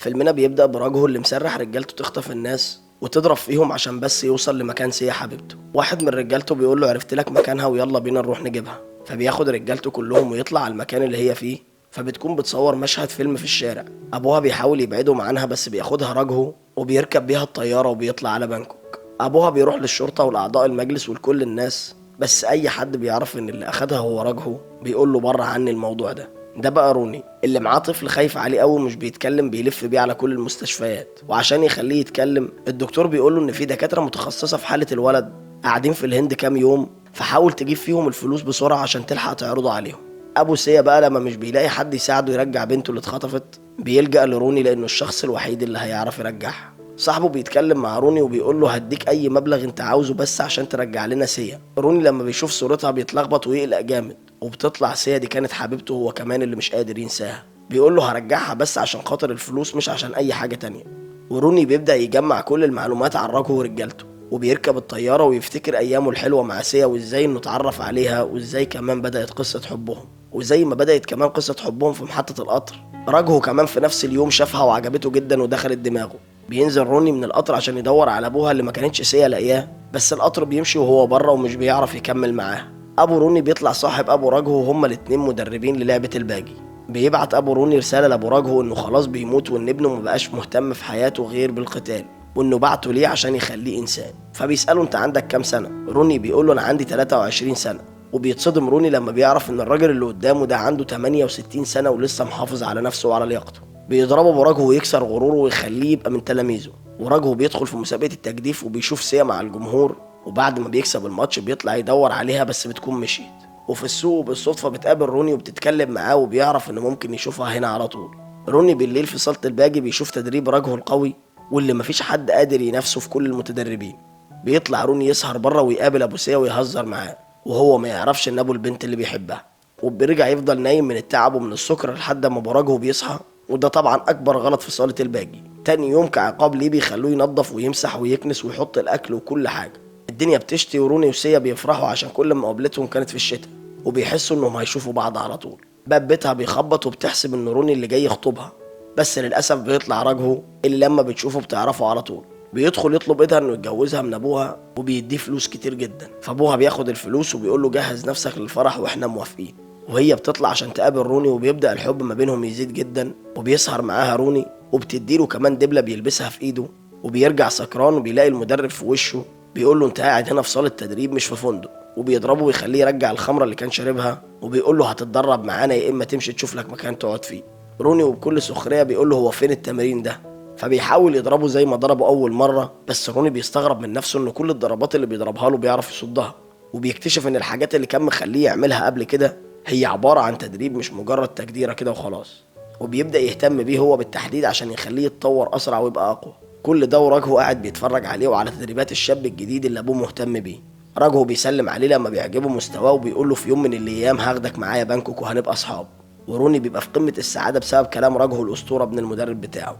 فيلمنا بيبدأ براجهو اللي مسرح رجالته تخطف الناس وتضرب فيهم عشان بس يوصل لمكان سيا حبيبته. واحد من رجالته بيقول له عرفت لك مكانها ويلا بينا نروح نجيبها. فبياخد رجالته كلهم ويطلع على المكان اللي هي فيه. فبتكون بتصور مشهد فيلم في الشارع. ابوها بيحاول يبعدهم عنها بس بياخدها راجهو وبيركب بيها الطيارة وبيطلع على بانكوك. ابوها بيروح للشرطة والاعضاء المجلس ولكل الناس، بس اي حد بيعرف ان اللي اخدها هو راجهو بيقول له بره عني الموضوع ده بقى روني اللي معاه طفل خايف عليه قوي مش بيتكلم، بيلف بيه على كل المستشفيات، وعشان يخليه يتكلم الدكتور بيقول له ان في دكاتره متخصصه في حاله الولد قاعدين في الهند كام يوم، فحاول تجيب فيهم الفلوس بسرعه عشان تلحق تعرضه عليهم. ابو سيا بقى لما مش بيلاقي حد يساعده يرجع بنته اللي اتخطفت بيلجأ لروني لانه الشخص الوحيد اللي هيعرف يرجعها. صاحبه بيتكلم مع روني وبيقول له هديك اي مبلغ انت عاوزه بس عشان ترجع لنا سيا. روني لما بيشوف صورتها بيتلخبط ويقلق جامد، وبتطلع سيا دي كانت حبيبته هو كمان اللي مش قادر ينساها. بيقول له هرجعها بس عشان خاطر الفلوس مش عشان اي حاجة تانية. وروني بيبدأ يجمع كل المعلومات عن راجو ورجالته، وبيركب الطيارة ويفتكر ايامه الحلوة مع سيا وازاي انه اتعرف عليها وازاي كمان بدأت قصة حبهم، وزي ما بدأت كمان قصة حبهم في محطة القطر. راجو كمان في نفس اليوم شافها وعجبته جدا ودخلت دماغه. بينزل روني من القطر عشان يدور على ابوها اللي ما كانتش سيا لاقياه، بس القطر بيمشي وهو بره ومش بيعرف يكمل معاها. ابو روني بيطلع صاحب ابو راجهو وهما الاتنين مدربين للعبة الباجي. بيبعت ابو روني رسالة لابو راجهو انه خلاص بيموت وان ابنه مبقاش مهتم في حياته غير بالقتال، وانه بعته ليه عشان يخليه انسان. فبيسأله انت عندك كام سنة؟ روني بيقول له انا عندي 23 سنة. وبيتصدم روني لما بيعرف ان الراجل اللي قدامه ده عنده 68 سنة ولسه محافظ على نفسه وعلى لياقته. بيضربه براجهو ويكسر غروره ويخليه يبقى من تلاميذه. وراجهو بيدخل في مسابقة التجديف وبيشوف سيا مع الجمهور، وبعد ما بيكسب الماتش بيطلع يدور عليها بس بتكون مشيت. وفي السوق بالصدفة بتقابل روني وبتتكلم معاه وبيعرف انه ممكن يشوفها هنا على طول. روني بالليل في صالة الباجي بيشوف تدريب راجهو القوي واللي مفيش حد قادر ينافسه في كل المتدربين. بيطلع روني يسهر بره ويقابل ابو سيا ويهزر معاه، وهو ما يعرفش ان ابو البنت اللي بيحبها. وبيرجع يفضل نايم من التعب ومن السكر لحد ما براجهو بيصحى، وده طبعا اكبر غلط في صالة الباجي. تاني يوم كعقاب ليه بيخلوه ينظف ويمسح ويكنس ويحط الاكل وكل حاجه. الدنيا بتشتي وروني وسيا بيفرحوا عشان كل ما قابلتهم كانت في الشتاء، وبيحسوا انهم هيشوفوا بعض على طول. باب بيتها بيخبط وبتحسب ان روني اللي جاي يخطبها، بس للاسف بيطلع راجهو اللي لما بتشوفه بتعرفه على طول. بيدخل يطلب ايدها انه يتجوزها من ابوها وبيديه فلوس كتير جدا، فابوها بياخد الفلوس وبيقول له جهز نفسك للفرح واحنا موافقين. وهي بتطلع عشان تقابل روني وبيبدأ الحب ما بينهم يزيد جدا، وبيسهر معاها روني وبتديله كمان دبلة بيلبسها في ايده. وبيرجع سكران وبيلاقي المدرب في وشه بيقول له انت قاعد هنا في صالة تدريب مش في فندق، وبيضربه ويخليه يرجع الخمرة اللي كان شاربها، وبيقول له هتتدرب معانا يا اما تمشي تشوف لك مكان تقعد فيه. روني وبكل سخرية بيقول له هو فين التمرين ده؟ فبيحاول يضربه زي ما ضربه اول مرة، بس روني بيستغرب من نفسه ان كل الضربات اللي بيضربها له بيعرف يصدها. وبيكتشف ان الحاجات اللي كان مخليه يعملها قبل كده هي عبارة عن تدريب مش مجرد تجديرة كده وخلاص. وبيبدأ يهتم بيه هو بالتحديد عشان يخليه يتطور أسرع ويبقى أقوى. كل ده وراجهو قاعد بيتفرج عليه وعلى تدريبات الشاب الجديد اللي أبوه مهتم بيه. راجهو بيسلم عليه لما بيعجبه مستواه وبيقول له في يوم من الأيام هاخدك معايا بانكوك وهنبقى أصحاب. وروني بيبقى في قمة السعادة بسبب كلام راجهو الأسطورة ابن المدرب بتاعه.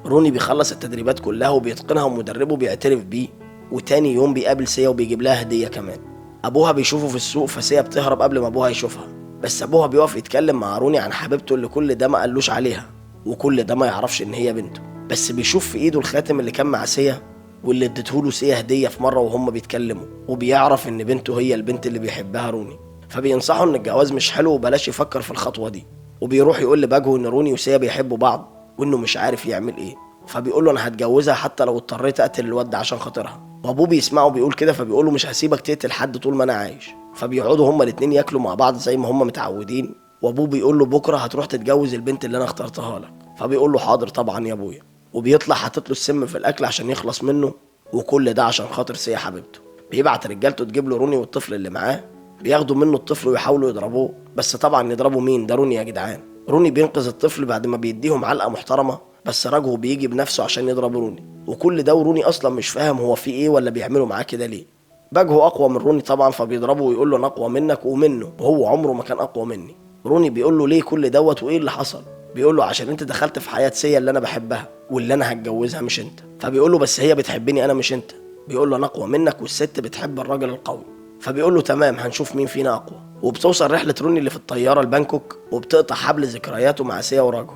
روني بيخلص التدريبات كلها وبيتقنها ومدربه بيعترف بيه، وتاني يوم بيقابل سيا وبيجيب لها هدية كمان. أبوها بيشوفه في السوق فسيا بتهرب قبل ما أبوها يشوفها، بس ابوها بيقف يتكلم مع روني عن حبيبته اللي كل ده ما قالوش عليها، وكل ده ما يعرفش ان هي بنته. بس بيشوف في ايده الخاتم اللي كان مع سيا واللي اديتهوله سيا هديه في مره وهم بيتكلموا، وبيعرف ان بنته هي البنت اللي بيحبها روني. فبينصحه ان الجواز مش حلو وبلاش يفكر في الخطوه دي. وبيروح يقول لباجو ان روني وسيا بيحبوا بعض وانه مش عارف يعمل ايه. فبيقول له انا هتجوزها حتى لو اضطريت اقتل الواد ده عشان خاطرها. وابوه بيسمعه بيقول كده فبيقول له مش هسيبك تقتل حد طول ما انا عايش. فبيقعدوا هما الاتنين ياكلوا مع بعض زي ما هما متعودين، وابوه بيقول له بكره هتروح تتجوز البنت اللي انا اخترتها لك. فبيقول له حاضر طبعا يا ابويا، وبيطلع حاطط له السم في الاكل عشان يخلص منه، وكل ده عشان خاطر سيا حبيبته. بيبعت رجالته تجيب له روني والطفل اللي معاه، بياخدوا منه الطفل ويحاولوا يضربوه، بس طبعا يضربوا مين؟ ده روني يا جدعان. روني بينقذ الطفل بعد ما بيديهم علقه محترمه، بس راجهو بيجي بنفسه عشان يضرب روني، وكل ده وروني اصلا مش فاهم هو في ايه ولا بيعملوا معاه كده ليه. باجهو اقوى من روني طبعا فبيضربه ويقول له انا اقوى منك ومنه وهو عمره ما كان اقوى مني. روني بيقول له ليه كل دوت وايه اللي حصل؟ بيقول له عشان انت دخلت في حياه سيا اللي انا بحبها واللي انا هتجوزها مش انت. فبيقول له بس هي بتحبني انا مش انت. بيقول له انا اقوى منك والست بتحب الراجل القوي. فبيقول له تمام هنشوف مين فينا اقوى. وبتوصل رحله روني اللي في الطياره لبانكوك وبتقطع حبل ذكرياته مع سيا وراجهو.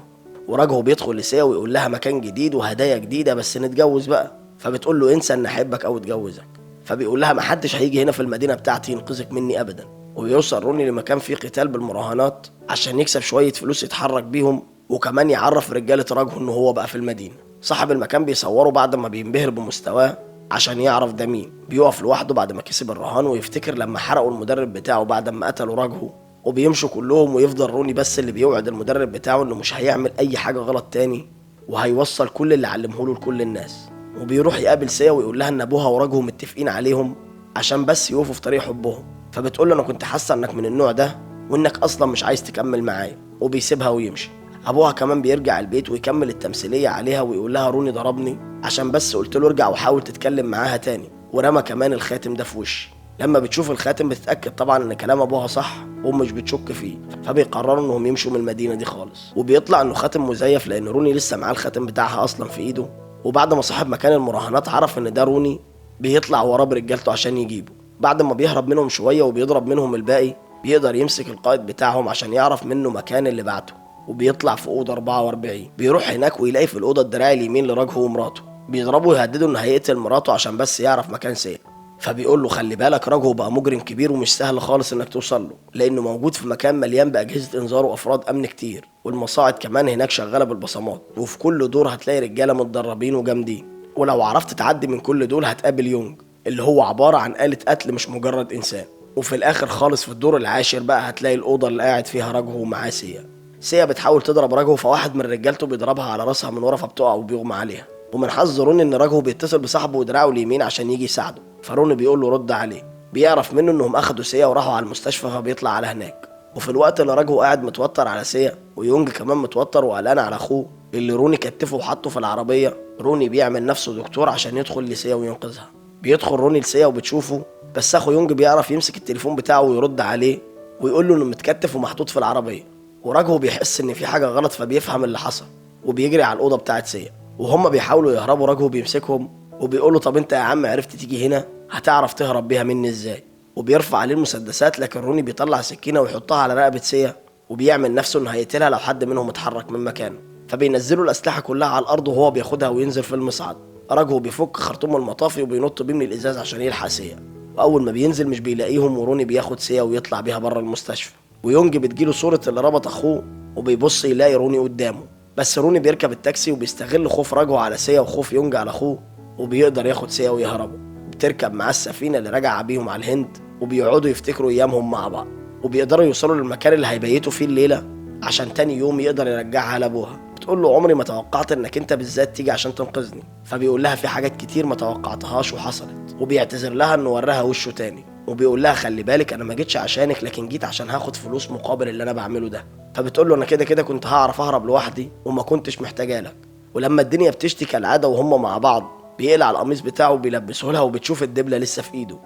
وراجهو بيدخل لسيا ويقول لها مكان جديد وهدايا جديدة بس نتجوز بقى. فبتقول له انسى ان احبك او اتجوزك. فبيقول لها محدش هيجي هنا في المدينة بتاعتي ينقذك مني ابدا. وبيوصل روني لمكان فيه قتال بالمراهنات عشان يكسب شوية فلوس يتحرك بيهم، وكمان يعرف رجالة راجهو ان هو بقى في المدينة. صاحب المكان بيصوره بعد ما بينبهر بمستواه عشان يعرف ده مين. بيقف لوحده بعد ما كسب الرهان ويفتكر لما حرقوا المدرب بتاعه بعد ما قتلوا راجهو، وبيمشوا كلهم ويفضل روني بس اللي بيوعد المدرب بتاعه انه مش هيعمل اي حاجة غلط تاني وهيوصل كل اللي علمهوله لكل الناس. وبيروح يقابل سيا ويقول لها ان ابوها وراجهو متفقين عليهم عشان بس يوقفوا في طريق حبهم. فبتقول له انا كنت حاسه انك من النوع ده وانك اصلا مش عايز تكمل معايا، وبيسيبها ويمشي. ابوها كمان بيرجع البيت ويكمل التمثيليه عليها ويقول لها روني ضربني عشان بس قلت له ارجع وحاول تتكلم معاها تاني، ورمى كمان الخاتم ده في وشي. لما بتشوف الخاتم بتتاكد طبعا ان كلام ابوها صح ومش بتشك فيه، فبيقرروا انهم يمشوا من المدينه دي خالص. وبيطلع انه خاتم مزيف لان روني لسه معاه الخاتم بتاعها اصلا في ايده. وبعد ما صاحب مكان المراهنات عرف ان ده روني بيطلع وراه برجالته عشان يجيبه. بعد ما بيهرب منهم شويه وبيضرب منهم الباقي بيقدر يمسك القائد بتاعهم عشان يعرف منه مكان اللي بعته. وبيطلع في اوضه 44. بيروح هناك ويلاقي في الاوضه الدراع اليمين لراجهو ومراته. بيضربوا ويهددوا ان هيقتل مراته عشان بس يعرف مكان سيا. فبيقول له خلي بالك راجهو بقى مجرم كبير ومش سهل خالص انك توصل له لانه موجود في مكان مليان باجهزه انذار وافراد امن كتير، والمصاعد كمان هناك شغاله بالبصمات، وفي كل دور هتلاقي رجاله متدربين وجامدين. ولو عرفت تعدي من كل دول هتقابل يونج اللي هو عباره عن آلة قتل مش مجرد انسان. وفي الاخر خالص في الدور العاشر بقى هتلاقي الاوضه اللي قاعد فيها راجهو ومعاه سيا. سيا بتحاول تضرب راجهو فواحد من رجالته بيضربها على راسها من ورا فبتقع وبيغمى عليها. ومن حظ روني ان راجهو بيتصل بصاحبه ودراعه اليمين عشان يجي يساعده، فروني بيقول له رد عليه. بيعرف منه انهم اخدوا سيا وراحوا على المستشفى فبيطلع على هناك. وفي الوقت اللي راجهو قاعد متوتر على سيا ويونج كمان متوتر وقلقان على اخوه اللي روني كتفه وحطه في العربيه، روني بيعمل نفسه دكتور عشان يدخل لسيا وينقذها. بيدخل روني لسيا وبتشوفه، بس اخو يونج بيعرف يمسك التليفون بتاعه ويرد عليه ويقول له انه متكتف ومحطوط في العربيه. وراجهو بيحس ان في حاجه غلط فبيفهم اللي حصل وبيجري على الاوضه بتاعت سيا. وهم بيحاولوا يهربوا راجهو بيمسكهم وبيقول له طب انت يا عم عرفت تيجي هنا هتعرف تهرب بيها مني ازاي؟ وبيرفع عليه المسدسات لكن روني بيطلع سكينه ويحطها على رقبه سيا وبيعمل نفسه انه هيقتلها لو حد منهم اتحرك من مكانه. فبينزلوا الاسلحه كلها على الارض وهو بياخدها وينزل في المصعد. راجهو بيفك خرطوم المطافي وبينط بيه من الازاز عشان يلحق سيا، واول ما بينزل مش بيلاقيهم وروني بياخد سيا ويطلع بيها بره المستشفى. ويونج بتجيله صوره اللي ربط اخوه وبيبص يلاقي روني قدامه، بس روني بيركب التاكسي وبيستغل خوف راجهو على سيا وخوف يونج على اخوه وبيقدر ياخد سيا ويهربوا. بتركب معاه السفينه اللي راجعه بيهم على الهند وبيقعدوا يفتكروا ايامهم مع بعض، وبيقدروا يوصلوا للمكان اللي هيبيتوا فيه الليله عشان تاني يوم يقدر يرجعها لابوها. بتقول له عمري ما توقعت انك انت بالذات تيجي عشان تنقذني. فبيقول لها في حاجات كتير ما توقعتهاش وحصلت، وبيعتذر لها انه وراها وشه تاني. وبيقول لها خلي بالك انا ما جيتش عشانك لكن جيت عشان هاخد فلوس مقابل اللي انا بعمله ده. فبتقول له انا كده كده كنت هعرف اهرب لوحدي وما كنتش محتاجه لك. ولما الدنيا بتشتي كالعاده وهم مع بعض بيقلع القميص بتاعه وبيلبسه لها وبتشوف الدبله لسه في ايده.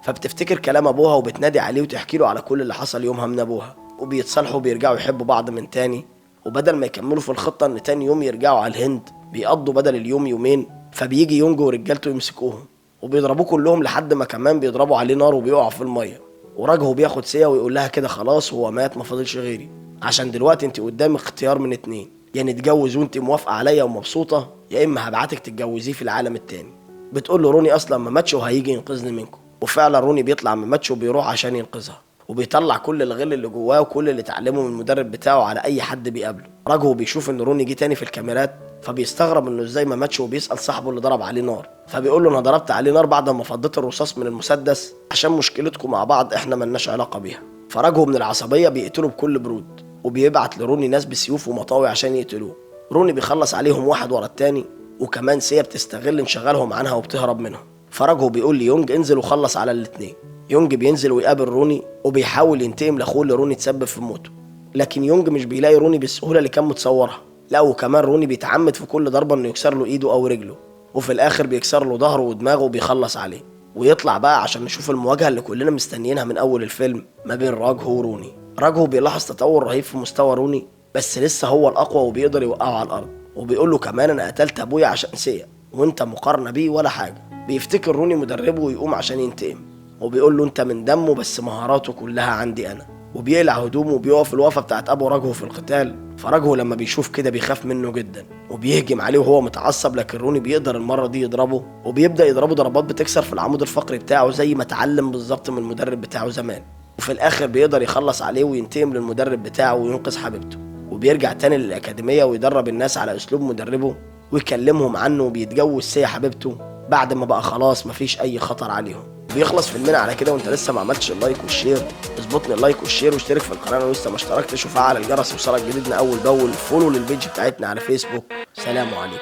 فبتفتكر كلام ابوها وبتنادي عليه وتحكي له على كل اللي حصل يومها من ابوها، وبيتصالحوا وبيرجعوا يحبوا بعض من تاني. وبدل ما يكملوا في الخطه ان تاني يوم يرجعوا على الهند بيقضوا بدل اليوم يومين. فبيجي يونج ورجالته يمسكوهم وبيضربوه كلهم لحد ما كمان بيضربوا عليه نار وبيقعوا في الميه. وراجهو بياخد سيا ويقول لها كده خلاص هو مات ما فاضلش غيري، عشان دلوقتي انت قدامك اختيار من اتنين، يا يعني نتجوز وانت موافقه عليا ومبسوطه يا اما هبعتك تتجوزيه في العالم التاني. بتقول له روني اصلا ما ماتش وهيجي ينقذني منكم. وفعلا روني بيطلع من ماتش وبيروح عشان ينقذها وبيطلع كل الغل اللي جواه وكل اللي اتعلمه من المدرب بتاعه على اي حد بيقابله. راجهو بيشوف ان روني جه تاني في الكاميرات فبيستغرب انه ازاي ما ماتش وبيسال صاحبه اللي ضرب عليه نار. فبيقول له انا ضربت عليه نار بعد ما فضيت الرصاص من المسدس عشان مشكلتكم مع بعض احنا ملناش علاقه بيها. فراجهو من العصبيه بيقتله بكل برود وبيبعت لروني ناس بسيوف ومطاوي عشان يقتلوه. روني بيخلص عليهم واحد ورا التاني وكمان سيا بتستغل انشغالهم عنها وبتهرب منهم. فراجهو بيقول ليونج انزل وخلص على الاتنين. يونج بينزل ويقابل روني وبيحاول ينتقم لاخوه اللي روني تسبب في موته، لكن يونج مش بيلاقي روني بالسهوله اللي كان متصورها، لا وكمان روني بيتعمد في كل ضربه انه يكسر له ايده او رجله، وفي الاخر بيكسر له ظهره ودماغه وبيخلص عليه. ويطلع بقى عشان نشوف المواجهه اللي كلنا مستنيينها من اول الفيلم ما بين راجهو وروني. راجهو بيلاحظ تطور رهيب في مستوى روني بس لسه هو الاقوى وبيقدر يوقعه على الارض، وبيقول له كمان انا قتلت ابويا عشان سيا وانت مقارنه بيه ولا حاجه. بيفتكر روني مدربه ويقوم عشان ينتقم وبيقول له انت من دمه بس مهاراته كلها عندي انا. وبيقلع هدومه وبيقف الوقفه بتاعت ابو رجهه في القتال. فرجهه لما بيشوف كده بيخاف منه جدا وبيهجم عليه وهو متعصب، لكن روني بيقدر المره دي يضربه، وبيبدا يضربه ضربات بتكسر في العمود الفقري بتاعه زي ما اتعلم بالظبط من المدرب بتاعه زمان. وفي الاخر بيقدر يخلص عليه وينتقم للمدرب بتاعه وينقذ حبيبته، وبيرجع تاني للاكاديميه ويدرب الناس على اسلوب مدربه ويكلمهم عنه، وبيتجوز سيا حبيبته بعد ما بقى خلاص مفيش اي خطر عليهم. بيخلص فيلمنا على كده. وانت لسه ما عملتش اللايك والشير، اظبطني اللايك والشير واشترك في القناه لو لسه ما اشتركتش، وفعل الجرس يوصلك جديدنا اول باول. فولو للبيج بتاعتنا على فيسبوك. سلام عليكم.